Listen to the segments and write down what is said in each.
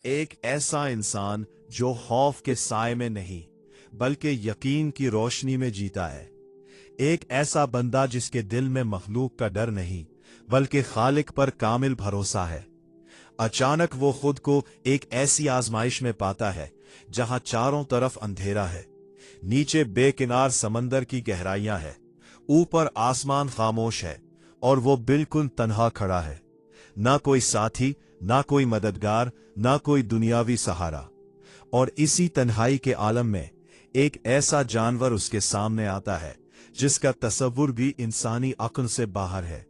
एक ऐसा इंसान जो खौफ के साए में नहीं बल्कि यकीन की रोशनी में जीता है। एक ऐसा बंदा जिसके दिल में मखलूक का डर नहीं बल्कि खालिक पर कामिल भरोसा है। अचानक वो खुद को एक ऐसी आजमाइश में पाता है जहां चारों तरफ अंधेरा है, नीचे बेकिनार समंदर की गहराइयां है, ऊपर आसमान खामोश है और वो बिल्कुल तन्हा खड़ा है। ना कोई साथी, ना कोई मददगार, ना कोई दुनियावी सहारा। और इसी तन्हाई के आलम में एक ऐसा जानवर उसके सामने आता है जिसका तसव्वुर भी इंसानी अक्ल से बाहर है।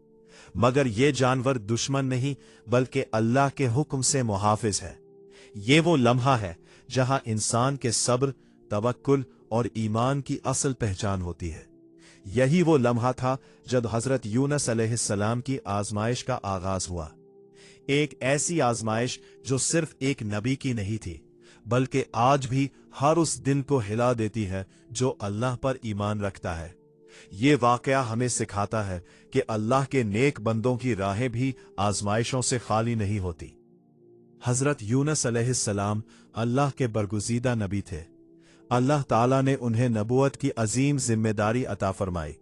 मगर ये जानवर दुश्मन नहीं बल्कि अल्लाह के हुक्म से मुहाफिज है। ये वो लम्हा है जहां इंसान के सब्र, तवक्कुल और ईमान की असल पहचान होती है। यही वो लम्हा था जब हजरत यूनुस अलैहिस्सलाम की आजमाइश का आगाज हुआ। एक ऐसी आजमाइश जो सिर्फ एक नबी की नहीं थी बल्कि आज भी हर उस दिल को हिला देती है जो अल्लाह पर ईमान रखता है। ये वाकया हमें सिखाता है कि अल्लाह के नेक बंदों की राहें भी आजमाइशों से खाली नहीं होती। हजरत यूनुस अलैहिस्सलाम अल्लाह के बरगुज़ीदा नबी थे। अल्लाह ताला ने उन्हें नबूवत की अजीम जिम्मेदारी अता फरमाई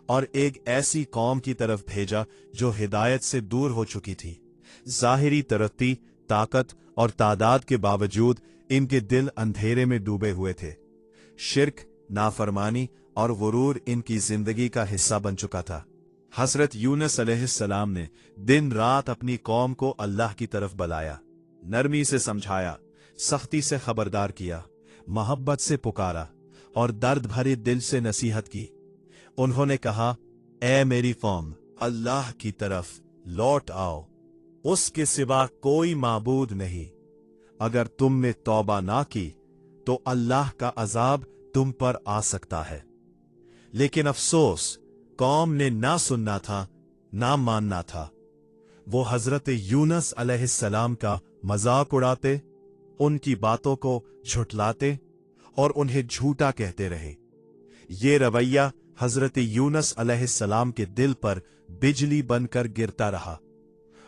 और एक ऐसी कौम की तरफ भेजा जो हिदायत से दूर हो चुकी थी। ज़ाहिरी तरक्की, ताकत और तादाद के बावजूद इनके दिल अंधेरे में डूबे हुए थे। शिर्क, नाफरमानी और गुरूर इनकी जिंदगी का हिस्सा बन चुका था। हजरत यूनुस अलैहिस्सलाम ने दिन रात अपनी कौम को अल्लाह की तरफ बुलाया, नरमी से समझाया, सख्ती से खबरदार किया, मोहब्बत से पुकारा और दर्द भरे दिल से नसीहत की। उन्होंने कहा, ऐ मेरी कौम, अल्लाह की तरफ लौट आओ, उसके सिवा कोई माबूद नहीं। अगर तुमने तौबा ना की तो अल्लाह का अजाब तुम पर आ सकता है। लेकिन अफसोस, कौम ने ना सुनना था, ना मानना था। वो हजरत यूनुस अलैहिस्सलाम का मजाक उड़ाते, उनकी बातों को झुठलाते और उन्हें झूठा कहते रहे। ये रवैया हजरत यूनुस अलैहिस्सलाम के दिल पर बिजली बनकर गिरता रहा।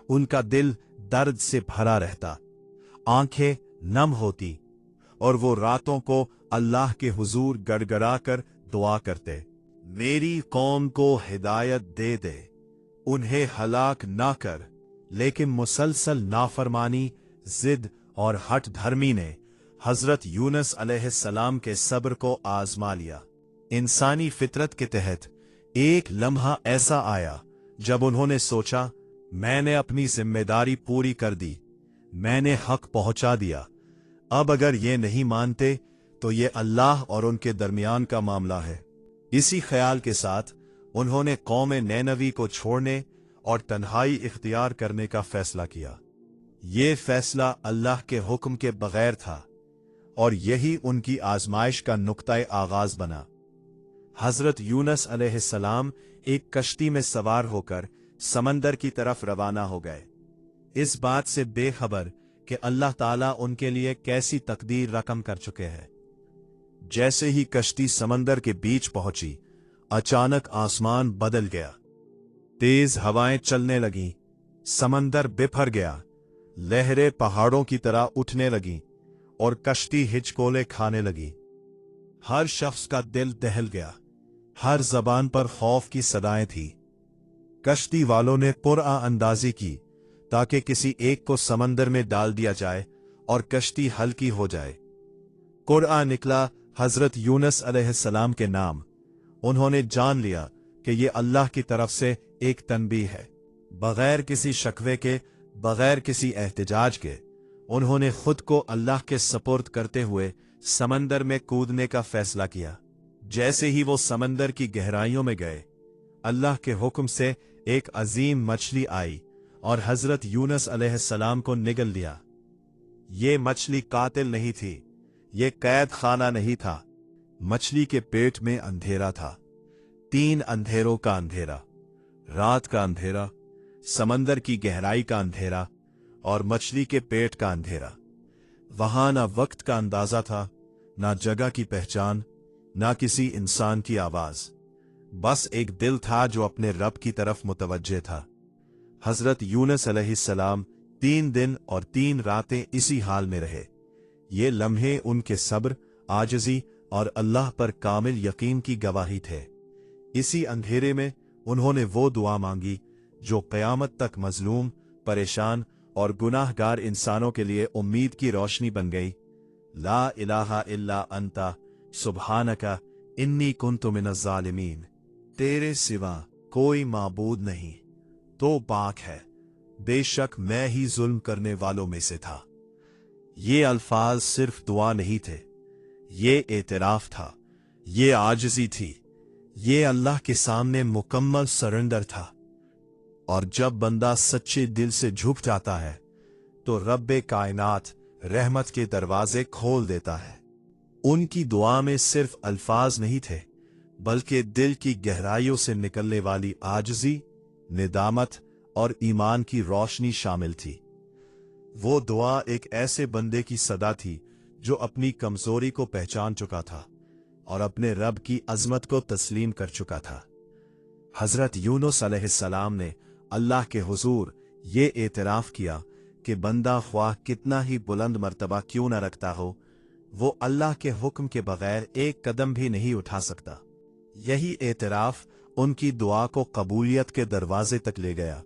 उनका दिल दर्द से भरा रहता, आंखें नम होती और वो रातों को अल्लाह के हुजूर गड़गड़ा कर दुआ करते, मेरी कौम को हिदायत दे दे, उन्हें हलाक ना कर। लेकिन मुसलसल नाफरमानी, जिद और हठ धर्मी ने हजरत यूनुस अलैहिस्सलाम के सब्र को आजमा लिया। इंसानी फितरत के तहत एक लम्हा ऐसा आया जब उन्होंने सोचा, मैंने अपनी जिम्मेदारी पूरी कर दी, मैंने हक पहुंचा दिया, अब अगर ये नहीं मानते तो ये अल्लाह और उनके दरमियान का मामला है। इसी ख्याल के साथ उन्होंने कौम नैनवी को छोड़ने और तन्हाई इख्तियार करने का फैसला किया। ये फैसला अल्लाह के हुक्म के बगैर था और यही उनकी आजमाइश का नुक्ता आगाज बना। हजरत यूनुस अलैहिस्सलाम एक कश्ती में सवार होकर समंदर की तरफ रवाना हो गए, इस बात से बेखबर कि अल्लाह ताला उनके लिए कैसी तकदीर रकम कर चुके हैं। जैसे ही कश्ती समंदर के बीच पहुंची, अचानक आसमान बदल गया, तेज हवाएं चलने लगीं, समंदर बिफर गया, लहरें पहाड़ों की तरह उठने लगीं और कश्ती हिचकोले खाने लगी। हर शख्स का दिल दहल गया, हर जबान पर खौफ की सदाएं थी। कश्ती वालों ने पुरआ अंदाजी की ताकि किसी एक को समंदर में डाल दिया जाए और कश्ती हल्की हो जाए। कुरआ निकला हजरत यूनुस अलैहिस्सलाम के नाम। उन्होंने जान लिया कि यह अल्लाह की तरफ से एक तनबीह है। बगैर किसी शकवे के, बगैर किसी एहतिजाज के, उन्होंने खुद को अल्लाह के सपुर्द करते हुए समंदर में कूदने का फैसला किया। जैसे ही वो समंदर की गहराइयों में गए, अल्लाह के हुक्म से एक अजीम मछली आई और हजरत यूनुस अलैहिस्सलाम को निगल लिया। ये मछली कातिल नहीं थी, ये कैद खाना नहीं था। मछली के पेट में अंधेरा था, 3 अंधेरों का अंधेरा, रात का अंधेरा, समंदर की गहराई का अंधेरा और मछली के पेट का अंधेरा। वहां ना वक्त का अंदाजा था, ना जगह की पहचान, ना किसी इंसान की आवाज। बस एक दिल था जो अपने रब की तरफ मुतवज्जे था। हजरत यूनुस अलैहिस्सलाम 3 दिन और 3 रातें इसी हाल में रहे। ये लम्हे उनके सब्र, आजिज़ी और अल्लाह पर कामिल यकीन की गवाही थे। इसी अंधेरे में उन्होंने वो दुआ मांगी जो क़यामत तक मजलूम, परेशान और गुनाहगार इंसानों के लिए उम्मीद की रोशनी बन गई। ला इलाहा इल्ला अंता सुब्हानका इन्नी कुन्तु मिनज़ ज़ालिमीन। तेरे सिवा कोई माबूद नहीं, तो पाक है, बेशक मैं ही जुल्म करने वालों में से था। ये अल्फाज सिर्फ दुआ नहीं थे, ये एतराफ था, ये आजिज़ी थी, ये अल्लाह के सामने मुकम्मल सरेंडर था। और जब बंदा सच्चे दिल से झुक जाता है तो रब्बे कायनात रहमत के दरवाजे खोल देता है। उनकी दुआ में सिर्फ अल्फाज नहीं थे, बल्कि दिल की गहराइयों से निकलने वाली आजिज़ी, निदामत और ईमान की रोशनी शामिल थी। वो दुआ एक ऐसे बंदे की सदा थी जो अपनी कमजोरी को पहचान चुका था और अपने रब की अजमत को तस्लीम कर चुका था। हजरत यूनुस अलैहिस्सलाम ने अल्लाह के हुजूर ये एतराफ किया कि बंदा ख्वाह कितना ही बुलंद मर्तबा क्यों न रखता हो, वो अल्लाह के हुक्म के बगैर एक कदम भी नहीं उठा सकता। यही एतराफ उनकी दुआ को कबूलियत के दरवाजे तक ले गया।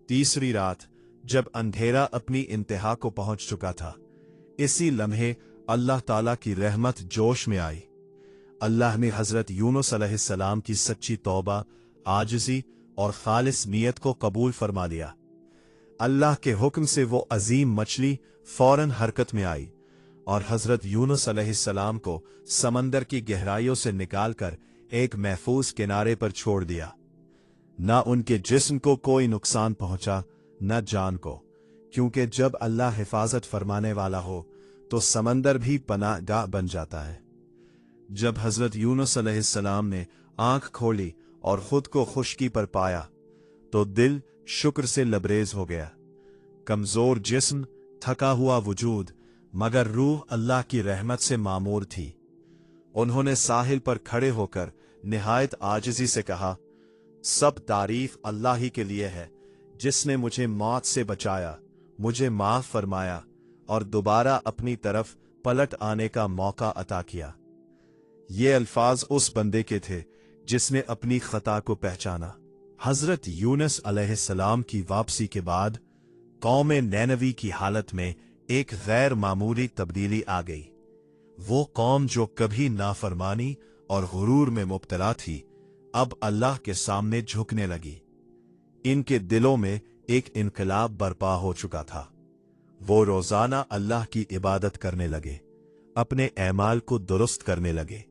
तीसरी रात जब अंधेरा अपनी इंतहा को पहुंच चुका था, इसी लम्हे अल्लाह ताला की रहमत जोश में आई। अल्लाह ने हजरत यूनुस अलैहिस्सलाम की सच्ची तौबा, आजिज़ी और खालिस नियत को कबूल फरमा लिया। अल्लाह के हुक्म से वो अजीम मछली फौरन हरकत में आई और हजरत यूनुस अलैहिस्सलाम को समंदर की गहराइयों से निकालकर एक महफूज किनारे पर छोड़ दिया। न उनके जिस्म को कोई नुकसान पहुंचा, न जान को, क्योंकि जब अल्लाह हिफाजत फरमाने वाला हो तो समंदर भी पनाहगाह बन जाता है। जब हजरत यूनुस अलैहिस्सलाम ने आंख खोली और खुद को खुश्की पर पाया तो दिल शुक्र से लबरेज हो गया। कमजोर जिस्म, थका हुआ वजूद, मगर रूह अल्लाह की रहमत से मामूर थी। उन्होंने साहिल पर खड़े होकर निहायत आजिज़ी से कहा, सब तारीफ अल्लाह ही के लिए है जिसने मुझे मौत से बचाया, मुझे माफ फरमाया और दोबारा अपनी तरफ पलट आने का मौका अता किया। ये अल्फाज उस बंदे के थे जिसने अपनी खता को पहचाना। हजरत यूनुस अलैहिस्सलाम की वापसी के बाद कौम नैनवी की हालत में एक गैर मामूली तब्दीली आ गई। वो कौम जो कभी नाफरमानी और गुरूर में मुब्तला थी, अब अल्लाह के सामने झुकने लगी। इनके दिलों में एक इनकलाब बर्पा हो चुका था। वो रोजाना अल्लाह की इबादत करने लगे, अपने ऐमाल को दुरुस्त करने लगे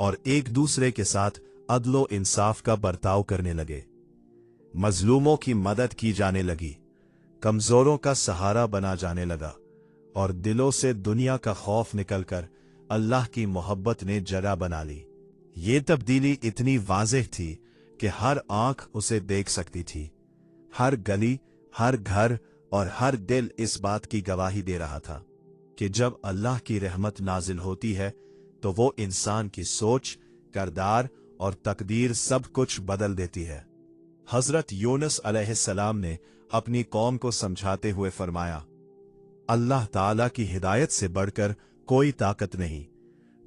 और एक दूसरे के साथ अदलो इंसाफ का बर्ताव करने लगे। मजलूमों की मदद की जाने लगी, कमजोरों का सहारा बना जाने लगा और दिलों से दुनिया का खौफ निकलकर अल्लाह की मोहब्बत ने जगह बना ली। ये तब्दीली इतनी वाज़ेह थी कि हर आंख उसे देख सकती थी। हर गली, हर घर और हर दिल इस बात की गवाही दे रहा था कि जब अल्लाह की रहमत नाजिल होती है तो वो इंसान की सोच, किरदार और तकदीर सब कुछ बदल देती है। हजरत यूनुस अलैहिस्सलाम ने अपनी कौम को समझाते हुए फरमाया, अल्लाह ताला की हिदायत से बढ़कर कोई ताकत नहीं।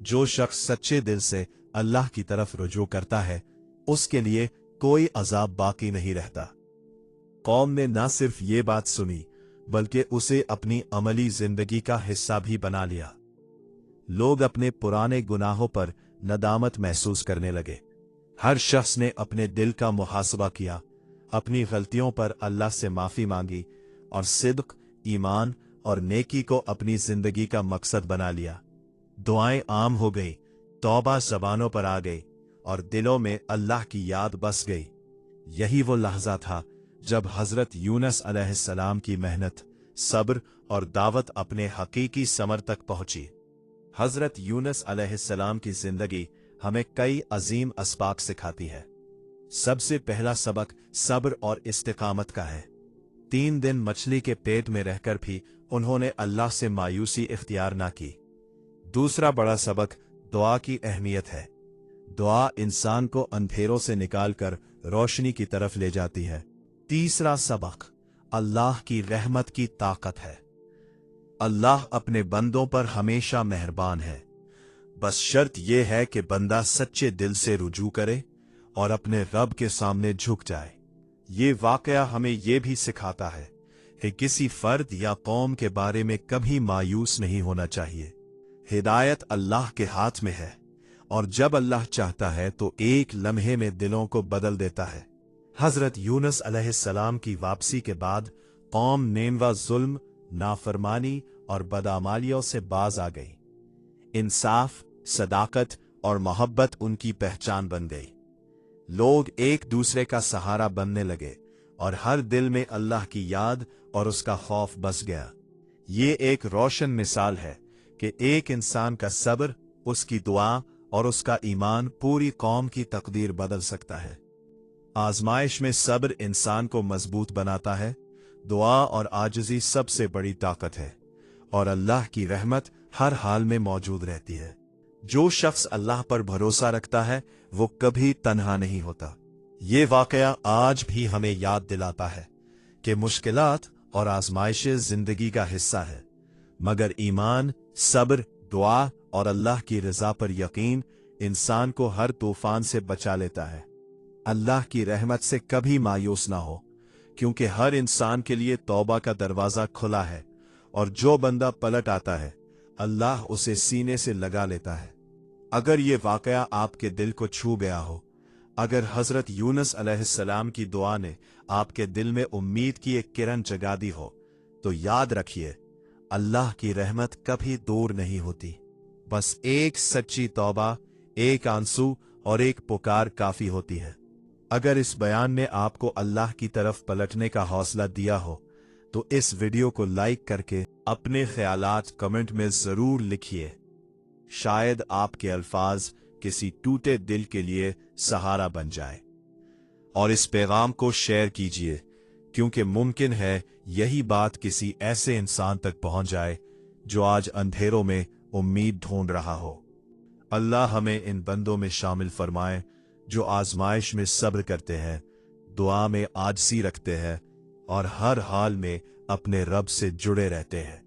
जो शख्स सच्चे दिल से अल्लाह की तरफ रुजू करता है, उसके लिए कोई अजाब बाकी नहीं रहता। कौम ने न सिर्फ ये बात सुनी, बल्कि उसे अपनी अमली जिंदगी का हिस्सा भी बना लिया। लोग अपने पुराने गुनाहों पर नदामत महसूस करने लगे। हर शख्स ने अपने दिल का मुहासबा किया, अपनी गलतियों पर अल्लाह से माफी मांगी और सिद्क, ईमान और नेकी को अपनी जिंदगी का मकसद बना लिया। दुआएं आम हो गई, तौबा ज़बानों पर आ गई और दिलों में अल्लाह की याद बस गई। यही वो लहजा था जब हजरत यूनुस अलैहिस्सलाम की मेहनत, सब्र और दावत अपने हकीकी समर तक पहुंची। हजरत यूनुस अलैहिस्सलाम की जिंदगी हमें कई अजीम असबाक सिखाती है। सबसे पहला सबक सब्र और इस्तिकामत का है। 3 दिन मछली के पेट में रहकर भी उन्होंने अल्लाह से मायूसी इख्तियार ना की। दूसरा बड़ा सबक दुआ की अहमियत है। दुआ इंसान को अंधेरों से निकालकर रोशनी की तरफ ले जाती है। तीसरा सबक अल्लाह की रहमत की ताकत है। अल्लाह अपने बंदों पर हमेशा मेहरबान है। बस शर्त यह है कि बंदा सच्चे दिल से रुजू करे और अपने रब के सामने झुक जाए। ये वाकया हमें यह भी सिखाता है कि किसी फर्द या कौम के बारे में कभी मायूस नहीं होना चाहिए। हिदायत अल्लाह के हाथ में है और जब अल्लाह चाहता है तो एक लम्हे में दिलों को बदल देता है। हजरत यूनुस अलैहिस्सलाम की वापसी के बाद कौम नेमवा जुल्म, नाफरमानी और बदआमालियों से बाज आ गई। इंसाफ, सदाकत और मोहब्बत उनकी पहचान बन गई। लोग एक दूसरे का सहारा बनने लगे और हर दिल में अल्लाह की याद और उसका खौफ बस गया। ये एक रोशन मिसाल है कि एक इंसान का सब्र, उसकी दुआ और उसका ईमान पूरी कौम की तकदीर बदल सकता है। आजमाइश में सब्र इंसान को मजबूत बनाता है। दुआ और आजिज़ी सबसे बड़ी ताकत है और अल्लाह की रहमत हर हाल में मौजूद रहती है। जो शख्स अल्लाह पर भरोसा रखता है वो कभी तन्हा नहीं होता। ये वाकया आज भी हमें याद दिलाता है कि मुश्किलात और आजमाइशें जिंदगी का हिस्सा है, मगर ईमान, सब्र, दुआ और अल्लाह की रजा पर यकीन इंसान को हर तूफान से बचा लेता है। अल्लाह की रहमत से कभी मायूस ना हो, क्योंकि हर इंसान के लिए तौबा का दरवाज़ा खुला है और जो बंदा पलट आता है अल्लाह उसे सीने से लगा लेता है। अगर ये वाकया आपके दिल को छू गया हो, अगर हजरत यूनुस अलैहिस्सलाम की दुआ ने आपके दिल में उम्मीद की एक किरण जगा दी हो, तो याद रखिए अल्लाह की रहमत कभी दूर नहीं होती। बस एक सच्ची तौबा, एक आंसू और एक पुकार काफी होती है। अगर इस बयान ने आपको अल्लाह की तरफ पलटने का हौसला दिया हो तो इस वीडियो को लाइक करके अपने ख्यालात कमेंट में जरूर लिखिए। शायद आपके अल्फाज किसी टूटे दिल के लिए सहारा बन जाए। और इस पैगाम को शेयर कीजिए, क्योंकि मुमकिन है यही बात किसी ऐसे इंसान तक पहुंच जाए जो आज अंधेरों में उम्मीद ढूंढ रहा हो। अल्लाह हमें इन बंदों में शामिल फरमाए जो आजमाइश में सब्र करते हैं, दुआ में आजिज़ी रखते हैं और हर हाल में अपने रब से जुड़े रहते हैं।